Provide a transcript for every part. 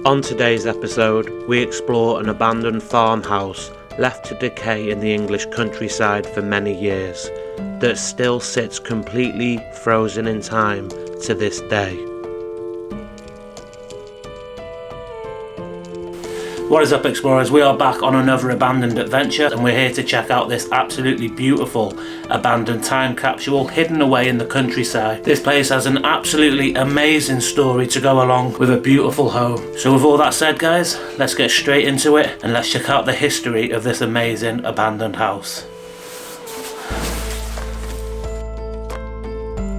On today's episode, we explore an abandoned farmhouse left to decay in the English countryside for many years, that still sits completely frozen in time to this day. What is up, explorers? We are back on another abandoned adventure, and we're here to check out this absolutely beautiful abandoned time capsule hidden away in the countryside. This place has an absolutely amazing story to go along with a beautiful home. So with all that said, guys, let's get straight into it and let's check out the history of this amazing abandoned house.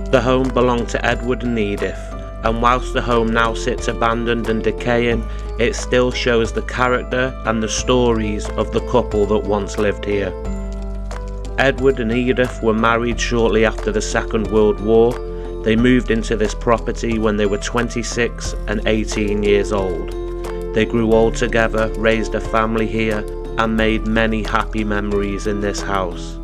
The home belonged to Edward and Edith, and whilst the home now sits abandoned and decaying, it still shows the character and the stories of the couple that once lived here. Edward and Edith were married shortly after the Second World War. They moved into this property when they were 26 and 18 years old. They grew old together, raised a family here, and made many happy memories in this house.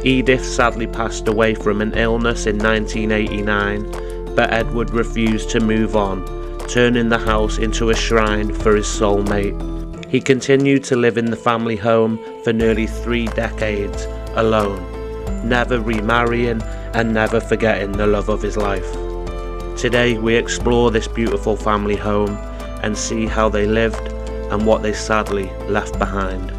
Edith sadly passed away from an illness in 1989, but Edward refused to move on, turning the house into a shrine for his soulmate. He continued to live in the family home for nearly 3 decades alone, never remarrying and never forgetting the love of his life. Today we explore this beautiful family home and see how they lived and what they sadly left behind.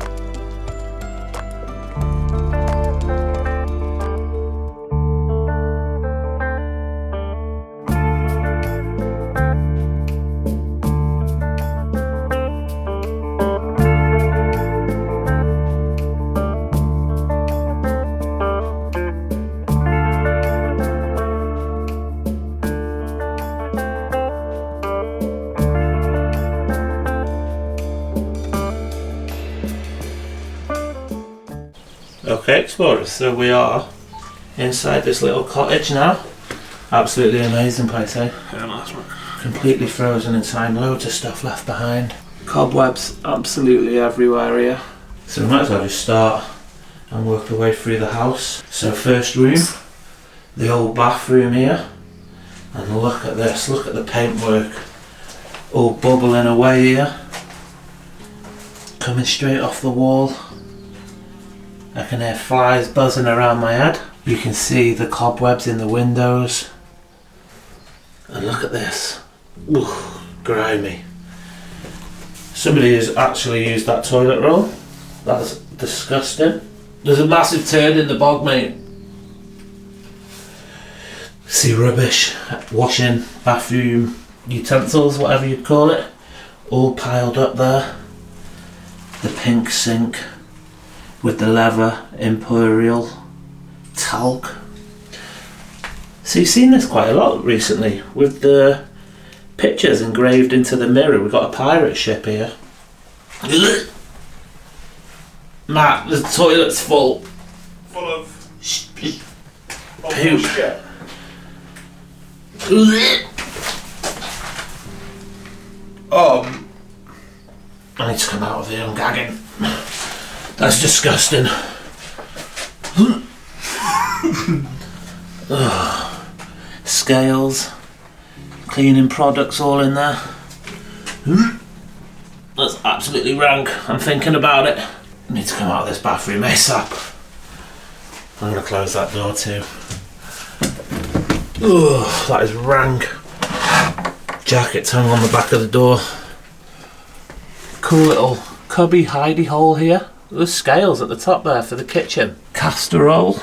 Okay, explorers, so we are inside this little cottage now. Absolutely amazing place, eh? Yeah, nice one. Completely frozen in time, loads of stuff left behind. Cobwebs absolutely everywhere here. So we might as well just start and work our way through the house. So first room, the old bathroom here. And look at this, look at the paintwork. All bubbling away here. Coming straight off the wall. I can hear flies buzzing around my head. You can see the cobwebs in the windows. And look at this. Ooh, grimy. Somebody has actually used that toilet roll. That's disgusting. There's a massive turd in the bog, mate. See rubbish, washing, bathroom utensils, whatever you'd call it, all piled up there. The pink sink with the leather imperial talc. So you've seen this quite a lot recently with the pictures engraved into the mirror. We've got a pirate ship here. Matt, the toilet's full. Full of Poop. shit. I need to come out of here, I'm gagging. That's disgusting. Scales, cleaning products all in there. That's absolutely rank. I'm thinking about it. I need to come out of this bathroom ASAP. I'm going to close that door too. Ugh, that is rank. Jacket's hung on the back of the door. Cool little cubby hidey hole here. There's scales at the top there for the kitchen. Casserole.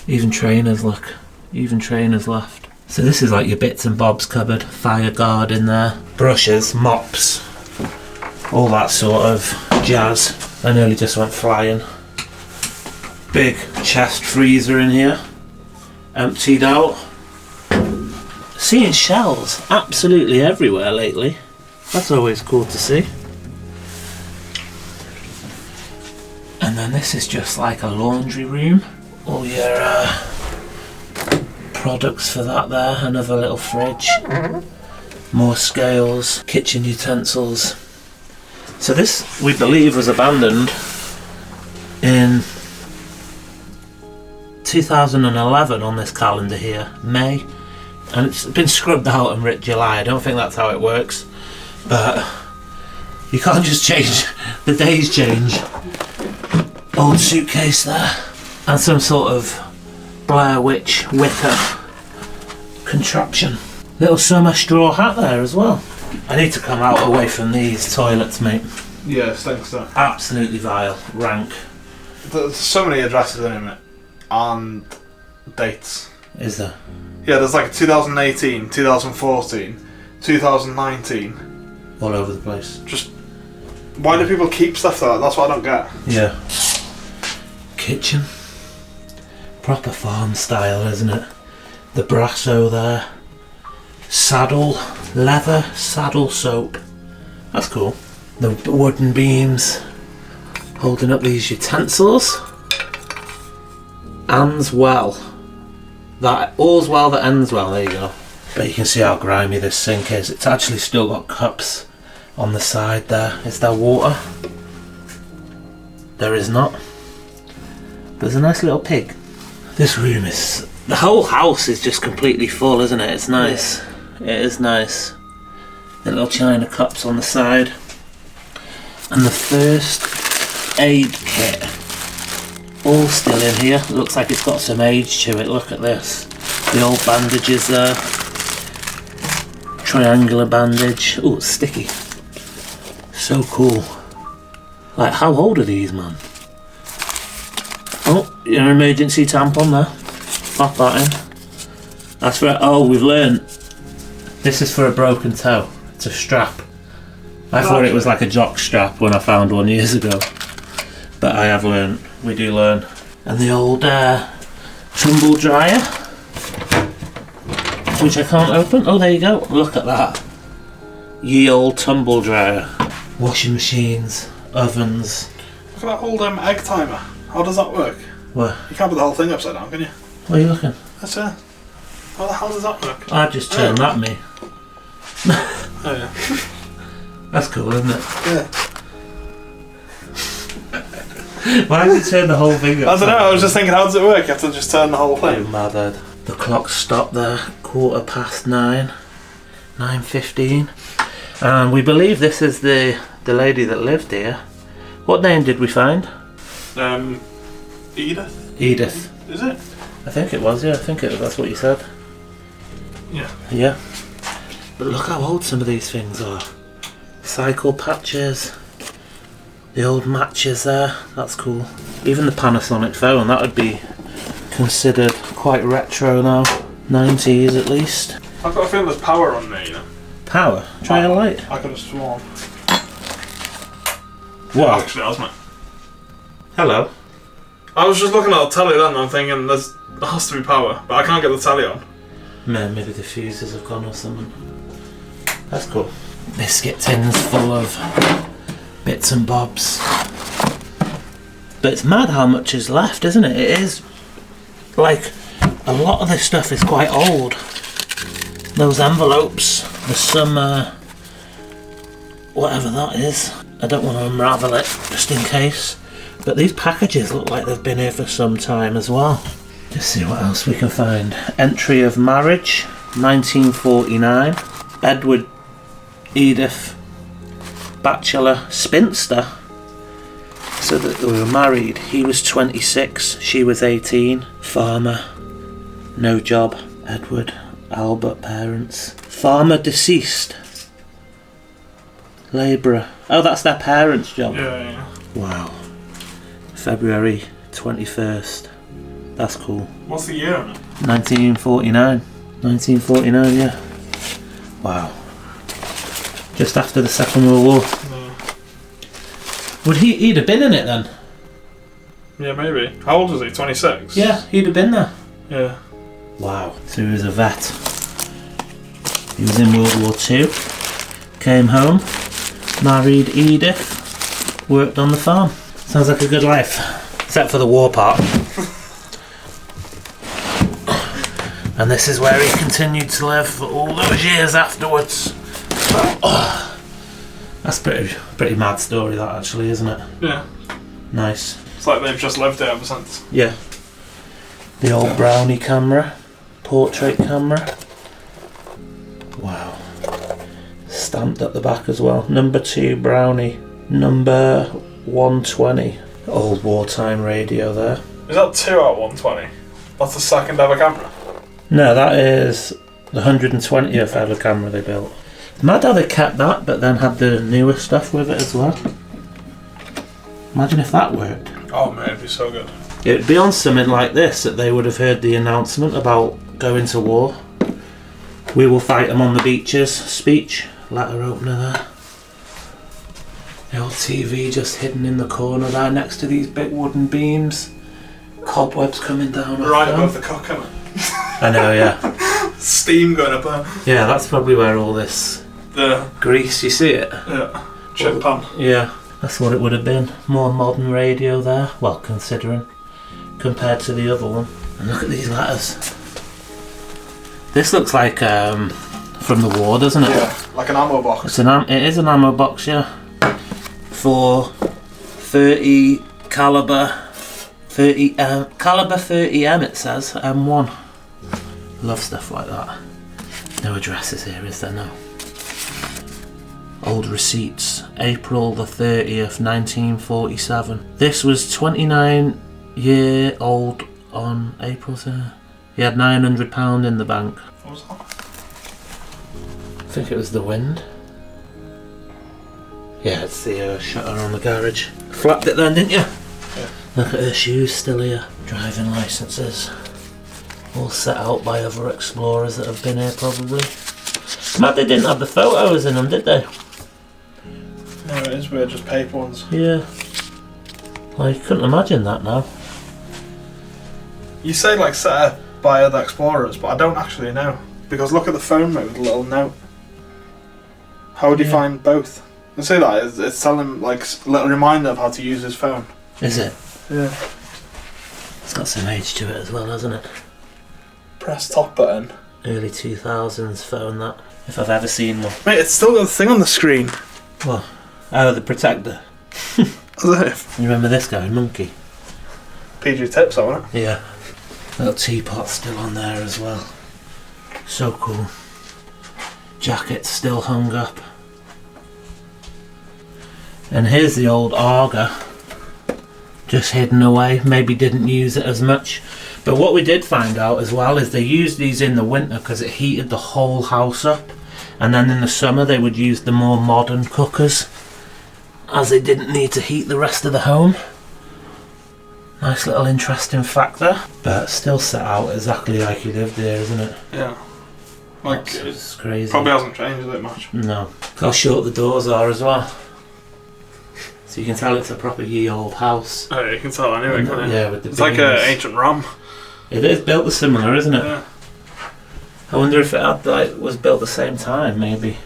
Even trainers, look. Even trainers left. So this is like your bits and bobs cupboard. Fire guard in there. Brushes, mops. All that sort of jazz. I nearly just went flying. Big chest freezer in here. Emptied out. Seeing shells absolutely everywhere lately. That's always cool to see. And then this is just like a laundry room. All your products for that there. Another little fridge. More scales. Kitchen utensils. So this, we believe, was abandoned in 2011 on this calendar here. May And it's been scrubbed out and writ July. I don't think that's how it works. But you can't just change. The days change. Old suitcase there. And some sort of Blair Witch wicker contraption. Little summer straw hat there as well. I need to come out away from these toilets, mate. Yeah, stinks though. Absolutely vile. Rank. There's so many addresses in it and dates. Is there? Yeah, there's like 2018, 2014, 2019. All over the place. Just why do people keep stuff though? That's what I don't get. Yeah. Kitchen. Proper farm style, isn't it? The Brasso there. Saddle, leather, saddle soap. That's cool. The wooden beams holding up these utensils. Ends well. That all's well that ends well, there you go. But you can see how grimy this sink is. It's actually still got cups on the side there. Is there water? There is not. There's a nice little pig. This room is... The whole house is just completely full, isn't it? It's nice. Yeah. It is nice. The little china cups on the side. And the first aid kit. All still in here. Looks like it's got some age to it. Look at this. The old bandages there. Triangular bandage. Oh, it's sticky. So cool. Like, how old are these, man? Oh, your emergency tampon there. Pop that in. That's for... Oh, we've learned. This is for a broken toe. It's a strap. I thought it was like a jock strap when I found one years ago. But I have learned. We do learn. And the old tumble dryer, which I can't open. Oh, there you go. Look at that. Ye old tumble dryer. Washing machines, ovens. Look at that old egg timer. How does that work? What? You can't put the whole thing upside down, can you? Where are you looking? That's it. How the hell does that work? I just turned that me. Oh yeah. That's cool, isn't it? Yeah. Why did you turn the whole thing up? I don't know, I was just thinking, how does it work? You have to just turn the whole thing. Mad head. The clock stopped there, 9:15. 9:15. And we believe this is the lady that lived here. What name did we find? Edith? Edith. Is it? I think it was, yeah, that's what you said. Yeah. Yeah. But look how old some of these things are. Cycle patches. The old matches there, that's cool. Even the Panasonic phone, that would be considered quite retro now. 90s at least. I've got a feeling there's power on there, you know. Power? Try a light. I could have sworn. What? Yeah, actually, that's mine. Hello. I was just looking at the telly then and I'm thinking there has to be power, but I can't get the telly on. Man, maybe the fuses have gone or something. That's cool. Biscuit tins full of bits and bobs. But it's mad how much is left, isn't it? It is, like, a lot of this stuff is quite old. Those envelopes, there's some, whatever that is. I don't want to unravel it, just in case. But these packages look like they've been here for some time as well. Just see what else we can find. Entry of marriage, 1949. Edward, Edith, bachelor, spinster. So that they were married. He was 26, she was 18. Farmer, no job. Edward, Albert, parents. Farmer, deceased. Labourer. Oh, that's their parents' job. Yeah. Wow. February 21st. That's cool. What's the year on it? 1949. 1949, yeah. Wow. Just after the Second World War. No. Would he'd have been in it then? Yeah, maybe. How old was he? 26? Yeah, he'd have been there. Yeah. Wow. So he was a vet. He was in World War II. Came home. Married Edith. Worked on the farm. Sounds like a good life. Except for the war part. And this is where he continued to live for all those years afterwards. Oh, that's pretty mad story, that, actually, isn't it? Yeah. Nice. It's like they've just lived there ever since. Yeah. The old brownie camera. Portrait camera. Wow. Stamped at the back as well. Number 2 brownie. Number 120. Old wartime radio there. Is that 2 out of 120? That's the second ever camera? No, that is the 120th ever camera they built. Mad how they kept that, but then had the newer stuff with it as well. Imagine if that worked. Oh man, it'd be so good. It'd be on something like this that they would have heard the announcement about going to war. We will fight them on the beaches speech. Letter opener there. The old TV just hidden in the corner there next to these big wooden beams. Cobwebs coming down. Right above the cooker. I know, yeah. Steam going up there. Yeah, that's probably where all this grease, you see it? Yeah. Chip pan. Yeah, that's what it would have been. More modern radio there. Well, considering. Compared to the other one. And look at these letters. This looks like from the war, doesn't it? Yeah, like an ammo box. It is an ammo box, yeah. For 30 caliber 30M it says, M1. Love stuff like that. No addresses here, is there? No. Old receipts. April the 30th, 1947. This was 29 year old on April 3rd. He had £900 in the bank. What was that? I think it was the wind. Yeah, it's the shutter on the garage. Flapped it then, didn't you? Yeah. Look at her shoes still here. Driving licences. All set out by other explorers that have been here probably. Mad they didn't have the photos in them, did they? No, it is weird, just paper ones. Yeah. I couldn't imagine that now. You say like set up by other explorers, but I don't actually know. Because look at the phone mate with a little note. How would you find both? You see that? It's telling like a little reminder of how to use his phone. Is it? Yeah. It's got some age to it as well, hasn't it? Press top button. Early 2000s phone that. If I've ever seen one. Mate, it's still got the thing on the screen. What? Oh, the protector. As if. You remember this guy, Monkey? PG tips, haven't it? Yeah. Little teapot still on there as well. So cool. Jacket still hung up. And here's the old auger. Just hidden away. Maybe didn't use it as much. But what we did find out as well is they used these in the winter because it heated the whole house up. And then in the summer they would use the more modern cookers, as they didn't need to heat the rest of the home. Nice little interesting fact there. But still set out exactly like he lived there, isn't it? Yeah. Like, it's crazy. Probably hasn't changed that much. No. Look how short the doors are as well. So you can tell it's a proper ye old house. Oh, you can tell anyway, can't you? Yeah, with the It's like an ancient Ram. It is built similar, isn't it? Yeah. I wonder if it had, like, was built the same time, maybe.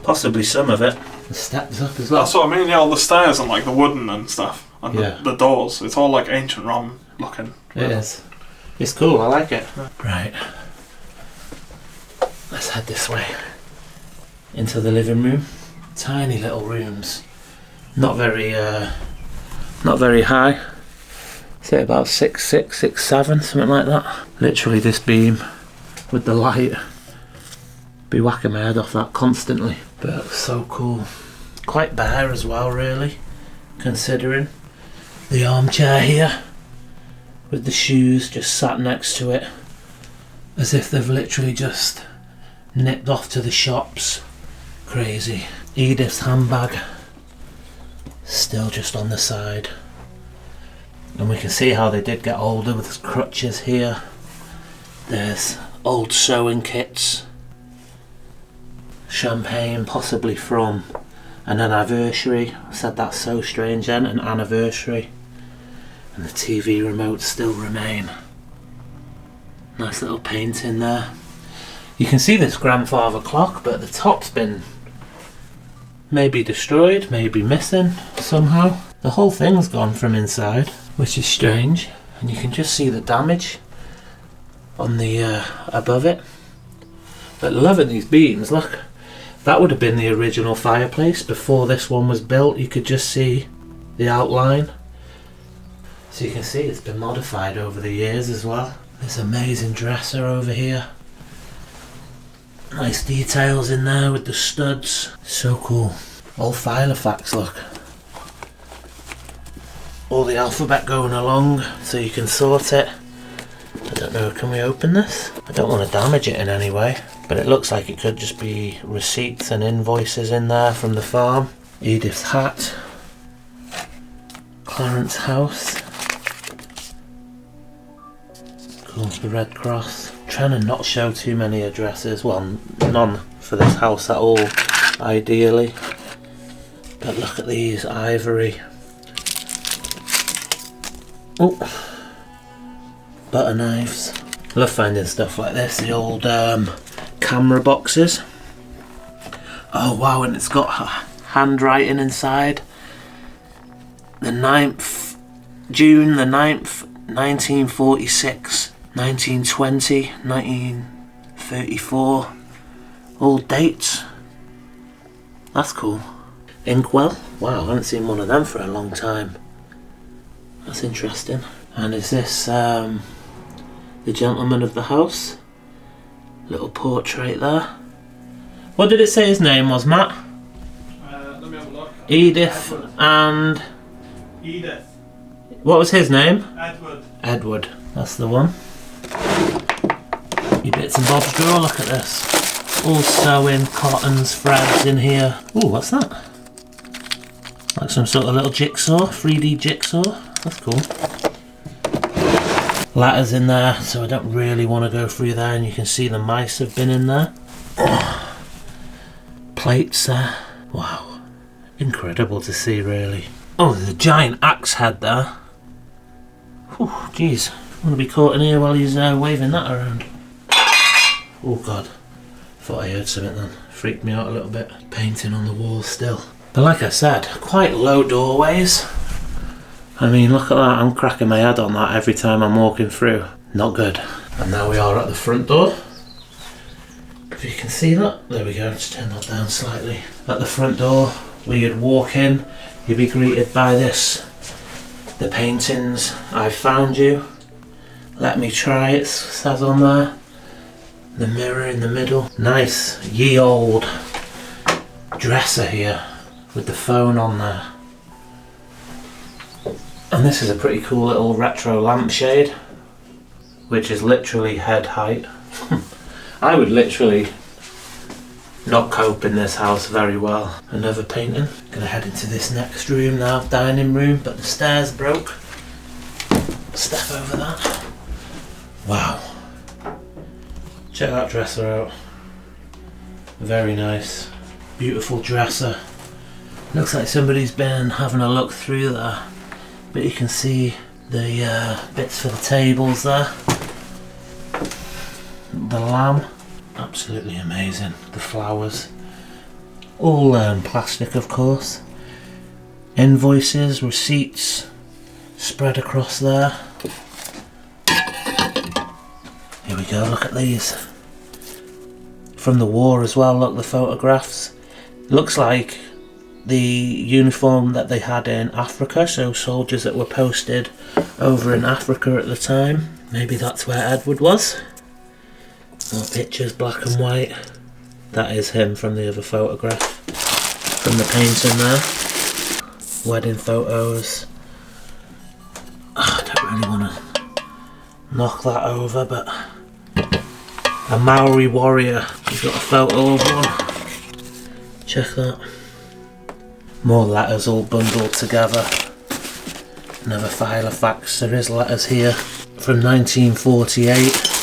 Possibly some of it. The steps up as well. That's what I mean, yeah, all the stairs and like the wooden and stuff. And Yeah. the doors. It's all like ancient Ram looking. It is. It's cool, I like it. Right. Let's head this way. Into the living room. Tiny little rooms. Not very high. Say about 6'6", 6'7", something like that. Literally this beam with the light. Be whacking my head off that constantly. But so cool. Quite bare as well, really. Considering. The armchair here. With the shoes just sat next to it. As if they've literally just nipped off to the shops. Crazy. Edith's handbag. Still just on the side. And we can see how they did get older with crutches here. There's old sewing kits. Champagne, possibly from an anniversary. I said that's so strange then, an anniversary. And the TV remotes still remain. Nice little painting there. You can see this grandfather clock, but the top's been maybe destroyed, maybe missing somehow. The whole thing's gone from inside, which is strange. And you can just see the damage on the above it. But loving these beams, look. That would have been the original fireplace before this one was built. You could just see the outline. So you can see it's been modified over the years as well. This amazing dresser over here. Nice details in there with the studs. So cool. All artifacts, look. All the alphabet going along so you can sort it. I don't know, can we open this? I don't want to damage it in any way, but it looks like it could just be receipts and invoices in there from the farm. Edith's hat. Clarence house. Cool, the Red Cross. Trying to not show too many addresses, well, none for this house at all, ideally. But look at these, ivory. Oh, butter knives. Love finding stuff like this, the old camera boxes. Oh wow, and it's got handwriting inside. The 9th, June the 9th, 1946, 1920, 1934. All dates. That's cool. Inkwell. Wow, I haven't seen one of them for a long time. That's interesting. And is this the gentleman of the house? Little portrait there. What did it say his name was, Matt? Let me have a look. Edith Edward. and... Edith. What was his name? Edward. Edward. That's the one. Your bits and bobs drawer, look at this. All sewing, cottons, threads in here. Ooh, what's that? Like some sort of little jigsaw, 3D jigsaw. That's cool. Letters in there, so I don't really want to go through there, and you can see the mice have been in there. Oh. Plates there. Wow. Incredible to see, really. Oh, there's a giant axe head there. Whew, jeez. I want to be caught in here while he's waving that around. Oh god. Thought I heard something then. Freaked me out a little bit. Painting on the wall still. But like I said, quite low doorways. I mean, look at that. I'm cracking my head on that every time I'm walking through. Not good. And now we are at the front door. If you can see that. There we go. Just turn that down slightly. At the front door, where you'd walk in, you'd be greeted by this. The paintings. I found you. Let me try it, says on there. The mirror in the middle. Nice, ye old dresser here with the phone on there. And this is a pretty cool little retro lampshade, which is literally head height. I would literally not cope in this house very well. Another painting. Gonna head into this next room now, dining room, but the stairs broke. Step over that. Wow. Check that dresser out. Very nice. Beautiful dresser. Looks like somebody's been having a look through there. But you can see the bits for the tables there. The lamb. Absolutely amazing. The flowers. All plastic, of course. Invoices, receipts spread across there. Here we go, look at these. From the war as well, look, the photographs. Looks like the uniform that they had in Africa, so soldiers that were posted over in Africa at the time. Maybe that's where Edward was. More pictures, black and white. That is him from the other photograph. From the painting there. Wedding photos. Oh, I don't really want to knock that over, but a Maori warrior. He's got a photo of one. Check that. More letters all bundled together. Another file of facts. There is letters here from 1948.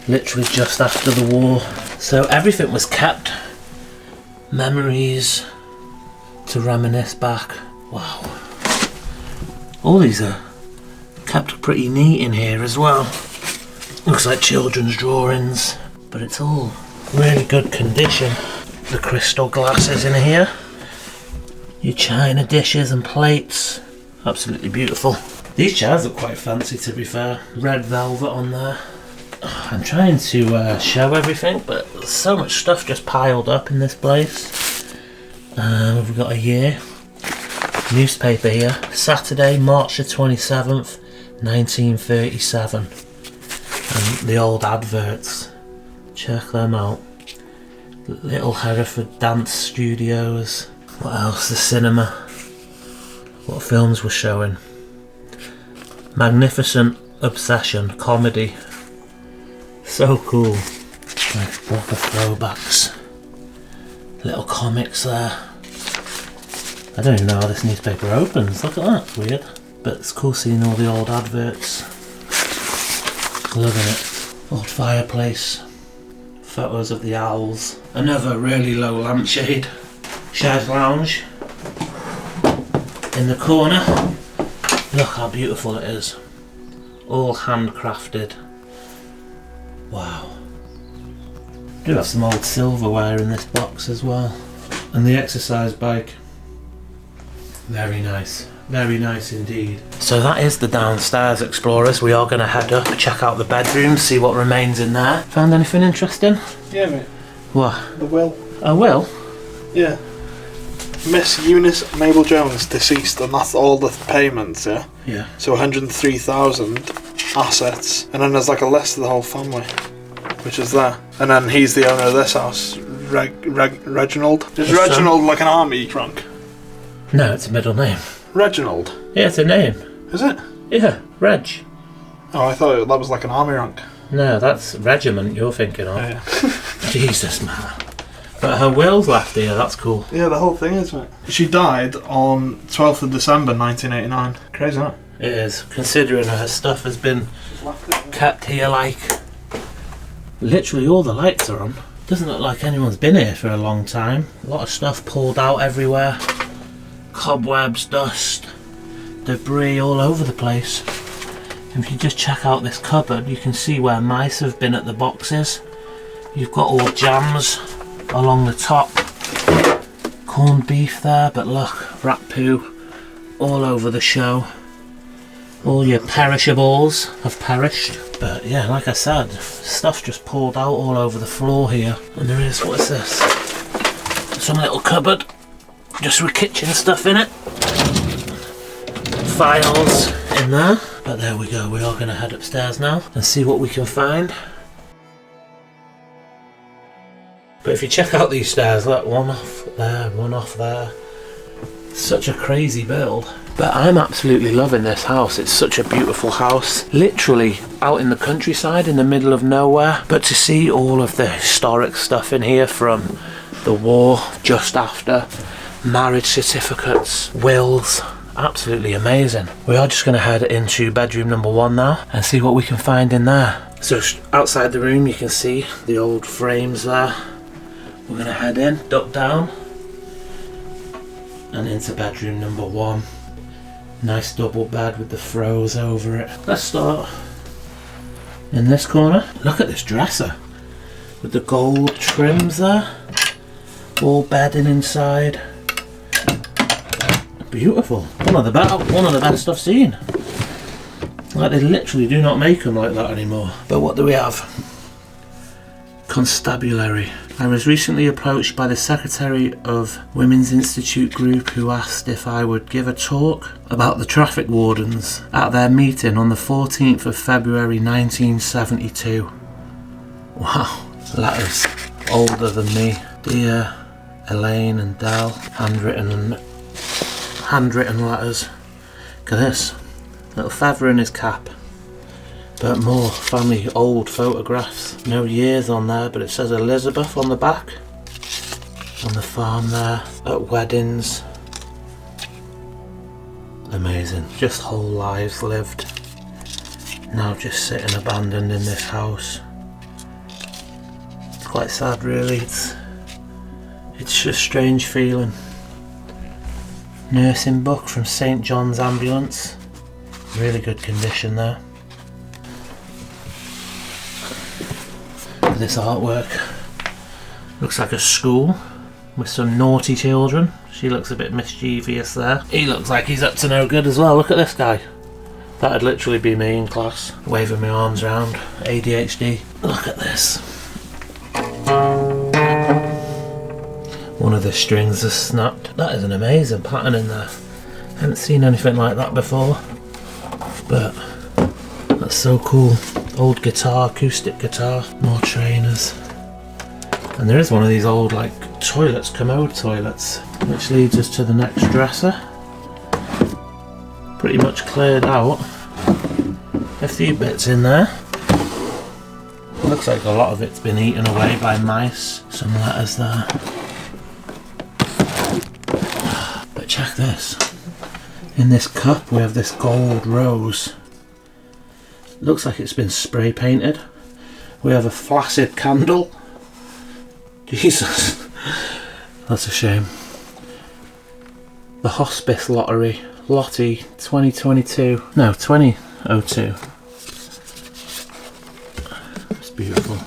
Literally just after the war. So everything was kept. Memories to reminisce back. Wow. All these are kept pretty neat in here as well. Looks like children's drawings, but it's all really good condition. The crystal glasses in here. Your china dishes and plates. Absolutely beautiful. These chairs look quite fancy, to be fair. Red velvet on there. I'm trying to show everything, but there's so much stuff just piled up in this place. We've got a year. Newspaper here. Saturday, March the 27th, 1937. And the old adverts. Check them out. Little Hereford Dance Studios. What else? The cinema. What films were showing? Magnificent Obsession comedy. So cool. Like proper throwbacks. Little comics there. I don't even know how this newspaper opens. Look at that. It's weird. But it's cool seeing all the old adverts. Loving it. Old fireplace. Photos of the owls. Another really low lampshade. Chaise lounge. In the corner. Look how beautiful it is. All handcrafted. Wow. Do have some old silverware in this box as well. And the exercise bike. Very nice. Very nice indeed. So that is the downstairs, explorers. We are going to head up, check out the bedroom, see what remains in there. Found anything interesting? Yeah, mate. What? The will. A will? Yeah. Miss Eunice Mabel Jones, deceased, and that's all the payments, yeah? Yeah. So 103,000 assets, and then there's like a list of the whole family, which is there. And then he's the owner of this house, Reginald. Is Reginald like an army rank? No, it's a middle name. Reginald? Yeah, it's a name. Is it? Yeah, Reg. Oh, I thought that was like an army rank. No, that's regiment you're thinking of. Oh, yeah. Jesus, man. But her will's left here, that's cool. Yeah, the whole thing is, mate. She died on 12th of December 1989. Crazy, isn't it? It is, considering her stuff has been kept here like... Literally all the lights are on. Doesn't look like anyone's been here for a long time. A lot of stuff pulled out everywhere. Cobwebs, dust, debris all over the place. And if you just check out this cupboard, you can see where mice have been at the boxes. You've got all jams along the top. Corned beef there, but look, rat poo all over the show. All your perishables have perished. But yeah, like I said, stuff just pulled out all over the floor here. And there is, what is this? Some little cupboard, just with kitchen stuff in it. Files in there. But there we go, we are going to head upstairs now and see what we can find. But if you check out these stairs, look, one off there, one off there. Such a crazy build. But I'm absolutely loving this house. It's such a beautiful house. Literally out in the countryside, in the middle of nowhere. But to see all of the historic stuff in here from the war, just after, marriage certificates, wills, absolutely amazing. We are just going to head into bedroom number 1 now and see what we can find in there. So outside the room you can see the old frames there. We're going to head in, duck down and into bedroom number 1. Nice double bed with the throws over it. Let's start in this corner. Look at this dresser with the gold trims there. All bedding inside. Beautiful. One of the best I've seen. Like, they literally do not make them like that anymore. But what do we have? Constabulary. I was recently approached by the Secretary of Women's Institute group who asked if I would give a talk about the traffic wardens at their meeting on the 14th of February 1972. Wow, letters older than me. Dear Elaine and Dell, handwritten letters. Look at this, little feather in his cap. But more family old photographs. No years on there, but it says Elizabeth on the back. On the farm there, at weddings. Amazing. Just whole lives lived. Now just sitting abandoned in this house. It's quite sad really. It's a strange feeling. Nursing book from St John's Ambulance. Really good condition there. This artwork looks like a school with some naughty children. She looks a bit mischievous there. He looks like he's up to no good as well. Look at this guy. That'd literally be me in class, waving my arms around. ADHD. Look at this. One of the strings has snapped. That is an amazing pattern in there. I haven't seen anything like that before, but that's so cool. Old guitar, acoustic guitar, more trainers. And there is one of these old like toilets, commode toilets, which leads us to the next dresser. Pretty much cleared out. A few bits in there. Looks like a lot of it's been eaten away by mice. Some letters there. But check this. In this cup we have this gold rose. Looks like it's been spray painted. We have a flaccid candle. Jesus. That's a shame. The Hospice Lottery. Lottie 2022. No, 2002. It's beautiful.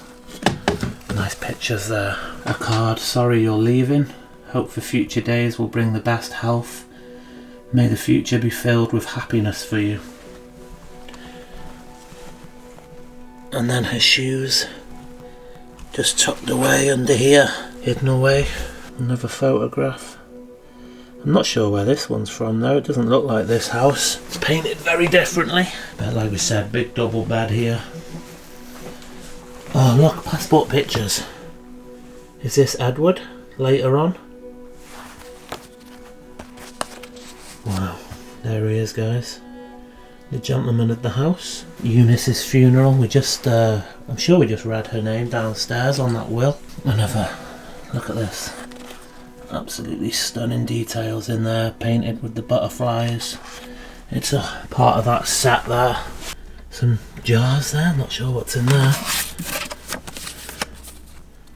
Nice pictures there. A card. Sorry you're leaving. Hope for future days will bring the best health. May the future be filled with happiness for you. And then her shoes. Just tucked away under here. Hidden away. Another photograph. I'm not sure where this one's from though, it doesn't look like this house. It's painted very differently. But like we said, big double bed here. Oh look, passport pictures. Is this Edward later on? Wow, there he is guys. The gentleman at the house. Eunice's funeral, I'm sure we just read her name downstairs on that will. Another, look at this. Absolutely stunning details in there, painted with the butterflies. It's a part of that set there. Some jars there, not sure what's in there.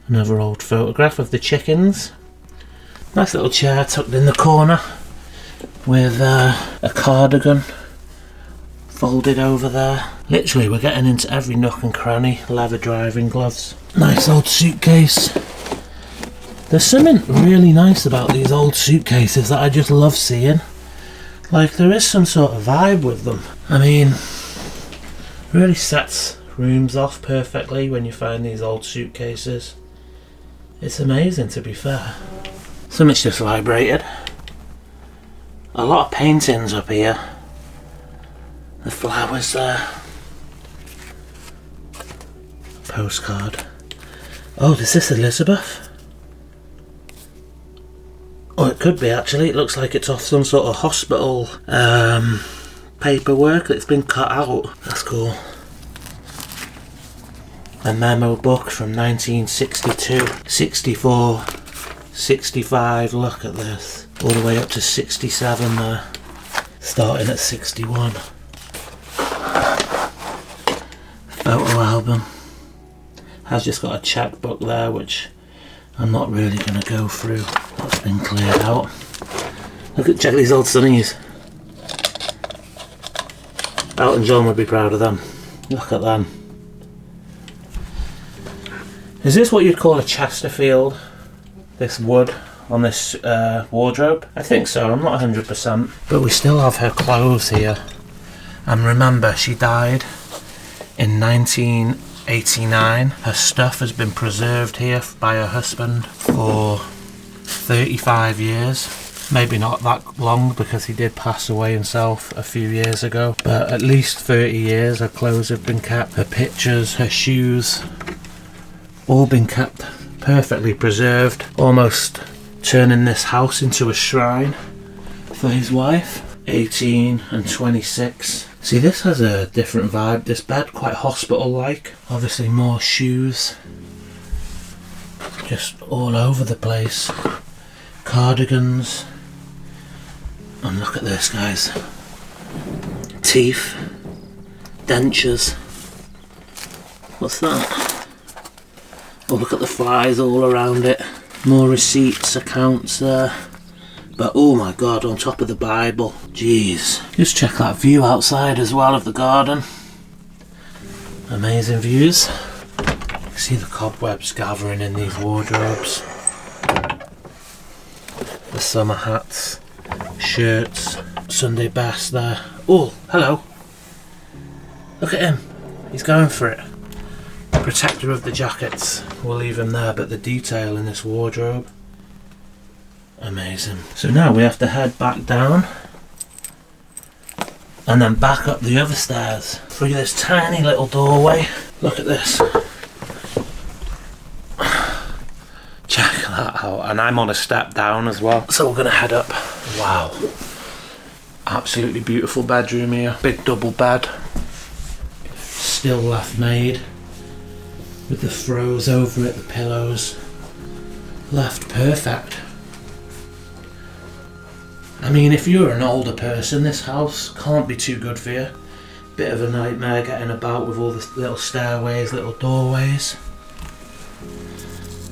Another old photograph of the chickens. Nice little chair tucked in the corner with a cardigan folded over there. Literally we're getting into every nook and cranny. Leather driving gloves. Nice old suitcase. There's something really nice about these old suitcases that I just love seeing. Like there is some sort of vibe with them. I mean, really sets rooms off perfectly when you find these old suitcases. It's amazing to be fair. Something's just vibrated. A lot of paintings up here. The flowers there. Postcard. Oh, is this Elizabeth? Oh, it could be actually. It looks like it's off some sort of hospital paperwork that's been cut out. That's cool. A memo book from 1962, 64, 65, look at this. All the way up to 67 there. Starting at 61. Photo album. Has just got a checkbook there which I'm not really going to go through. That's been cleared out. Check these old sunnies. Elton John would be proud of them. Look at them. Is this what you'd call a Chesterfield? This wood on this wardrobe? I think so, I'm not 100%. But we still have her clothes here. And remember, she died in 1989. Her stuff has been preserved here by her husband for 35 years. Maybe not that long because he did pass away himself a few years ago. But at least 30 years her clothes have been kept. Her pictures, her shoes, all been kept perfectly preserved. Almost turning this house into a shrine for his wife. 18 and 26. See, this has a different vibe. This bed quite hospital-like. Obviously more shoes. Just all over the place. Cardigans. And look at this, guys. Teeth. Dentures. What's that? Oh, look at the flies all around it. More receipts, accounts there. But oh my god, on top of the Bible. Jeez. Just check that view outside as well of the garden. Amazing views. You see the cobwebs gathering in these wardrobes. The summer hats, shirts, Sunday best there. Oh, hello. Look at him. He's going for it. Protector of the jackets. We'll leave him there, but the detail in this wardrobe. Amazing. So now we have to head back down and then back up the other stairs through this tiny little doorway. Look at this. that out. And I'm on a step down as well. So we're gonna head up. Wow. Absolutely beautiful bedroom here. Big double bed. Still left made. With the throws over it, the pillows. Left perfect. I mean, if you're an older person, this house can't be too good for you. Bit of a nightmare getting about with all the little stairways, little doorways.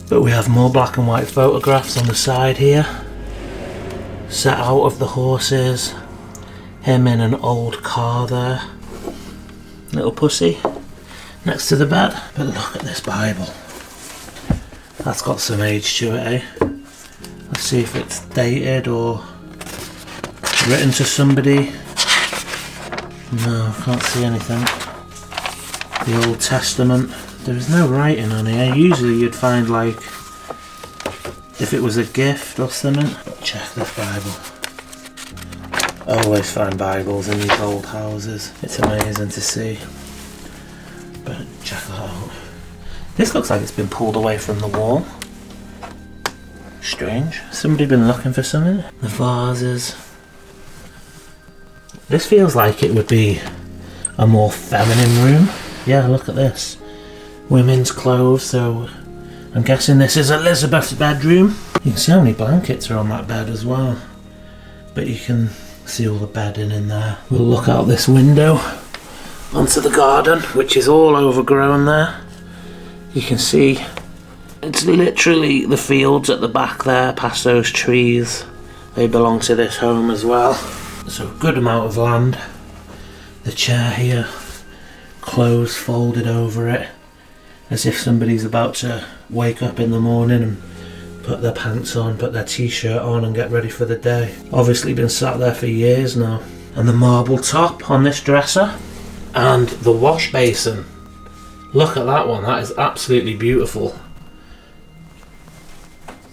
But we have more black and white photographs on the side here. Set out of the horses. Him in an old car there. Little pussy next to the bed. But look at this Bible. That's got some age to it, eh? Let's see if it's dated or written to somebody. No, I can't see anything. The Old Testament. There is no writing on here. Usually you'd find, like, if it was a gift or something. Check this Bible. I always find Bibles in these old houses. It's amazing to see. But check that out. This looks like it's been pulled away from the wall. Strange. Somebody been looking for something? The vases. This feels like it would be a more feminine room. Yeah, look at this. Women's clothes, so I'm guessing this is Elizabeth's bedroom. You can see how many blankets are on that bed as well. But you can see all the bedding in there. We'll look out this window onto the garden, which is all overgrown there. You can see it's literally the fields at the back there, past those trees. They belong to this home as well. So a good amount of land. The chair here, clothes folded over it, as if somebody's about to wake up in the morning and put their pants on, put their t-shirt on and get ready for the day. Obviously been sat there for years now. And the marble top on this dresser. And the wash basin. Look at that one, that is absolutely beautiful.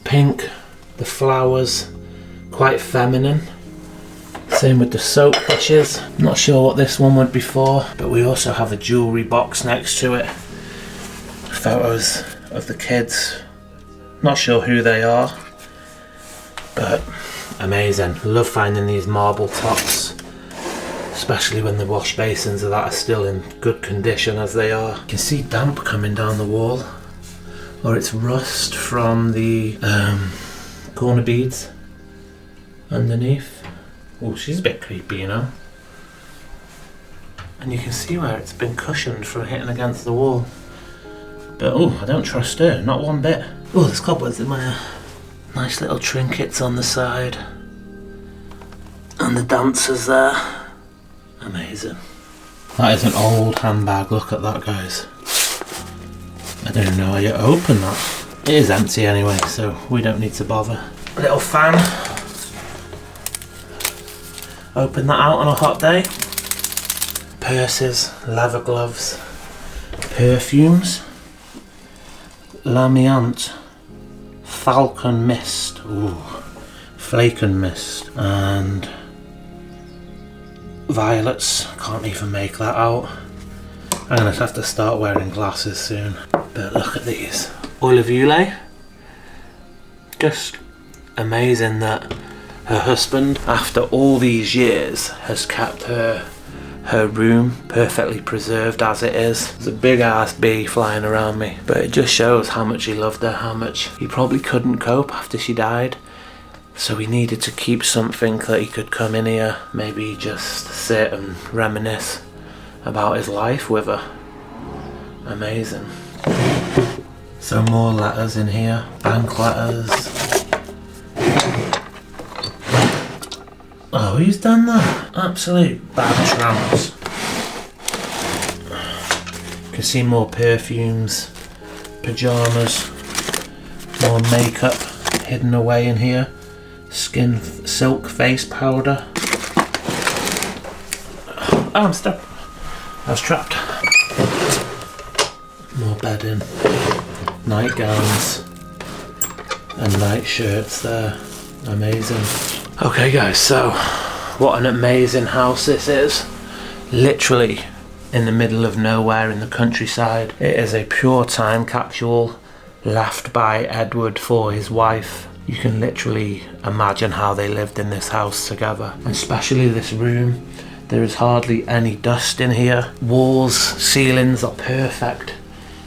Pink, the flowers, quite feminine. Same with the soap brushes. Not sure what this one would be for, but we also have a jewellery box next to it. Photos of the kids. Not sure who they are, but amazing. Love finding these marble tops, especially when the wash basins of that are still in good condition as they are. You can see damp coming down the wall, or it's rust from the corner beads underneath. Oh, she's a bit creepy, you know. And you can see where it's been cushioned from hitting against the wall. But oh, I don't trust her, not one bit. Oh, there's cobwebs in my nice little trinkets on the side. And the dancers there. Amazing. That is an old handbag, look at that, guys. I don't know how you open that. It is empty anyway, so we don't need to bother. A little fan. Open that out on a hot day. Purses, leather gloves, perfumes. L'Amiante, Falcon Mist, ooh, Flaken Mist, and violets. Can't even make that out. I'm gonna have to start wearing glasses soon. But look at these. Oil of Ulay. Just amazing that her husband, after all these years, has kept her room perfectly preserved as it is. There's a big ass bee flying around me, but it just shows how much he loved her, how much he probably couldn't cope after she died. So he needed to keep something that he could come in here, maybe just sit and reminisce about his life with her. Amazing. So more letters in here, bank letters. Oh, who's done that? Absolute bad tramps. You can see more perfumes, pyjamas, more makeup hidden away in here. Skin silk face powder. Oh, I'm stuck. I was trapped. More bedding, nightgowns, and night shirts there. Amazing. Okay guys, so what an amazing house this is. Literally in the middle of nowhere in the countryside. It is a pure time capsule left by Edward for his wife. You can literally imagine how they lived in this house together, and especially this room. There is hardly any dust in here. Walls, ceilings are perfect.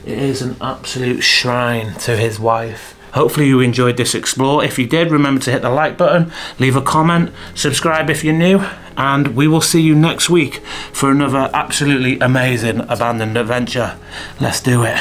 It is an absolute shrine to his wife. Hopefully you enjoyed this explore. If you did, remember to hit the like button, leave a comment, subscribe if you're new, and we will see you next week for another absolutely amazing abandoned adventure. Let's do it.